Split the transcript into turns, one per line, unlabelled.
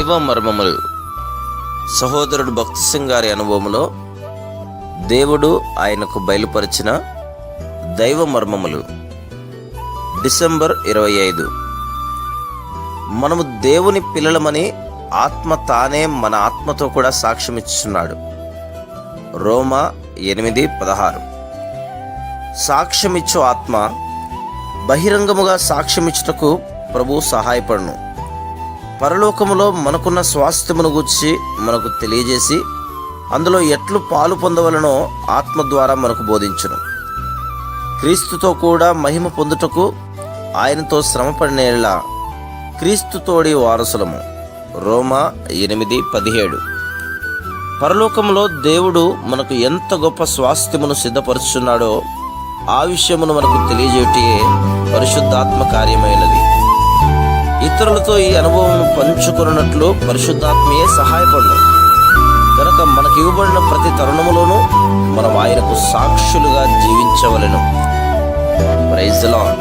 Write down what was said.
దైవ మర్మములు. సహోదరుడు భక్తి సింగ్ గారి అనుభవంలో దేవుడు ఆయనకు బయలుపరిచిన దైవ మర్మములు. డిసెంబర్ 25. మనము దేవుని పిల్లలమని ఆత్మ తానే మన ఆత్మతో కూడా సాక్ష్యమిచ్చుచున్నాడు. రోమా 8:16. సాక్ష్యమిచ్చు ఆత్మ బహిరంగముగా సాక్ష్యమిచ్చుటకు ప్రభు సహాయపడును. పరలోకములో మనకున్న స్వాస్థ్యమును గూర్చి మనకు తెలియజేసి అందులో ఎట్లు పాలు పొందవలనో ఆత్మ ద్వారా మనకు బోధించును. క్రీస్తుతో కూడా మహిమ పొందుటకు ఆయనతో శ్రమపడినేలా క్రీస్తుతోడి వారసులము. రోమా 8:17. పరలోకములో దేవుడు మనకు ఎంత గొప్ప స్వాస్థ్యమును సిద్ధపరుచున్నాడో ఆ విషయమును మనకు తెలియజేయటే పరిశుద్ధాత్మ కార్యమైనది. ఇతరులతో ఈ అనుభవం పంచుకున్నట్లు పరిశుద్ధాత్మయే సహాయపడును. కనుక మనకు ఇవ్వబడిన ప్రతి తరుణములోనూ మనం ఆయనకు సాక్షులుగా జీవించవలెను. Praise the lord.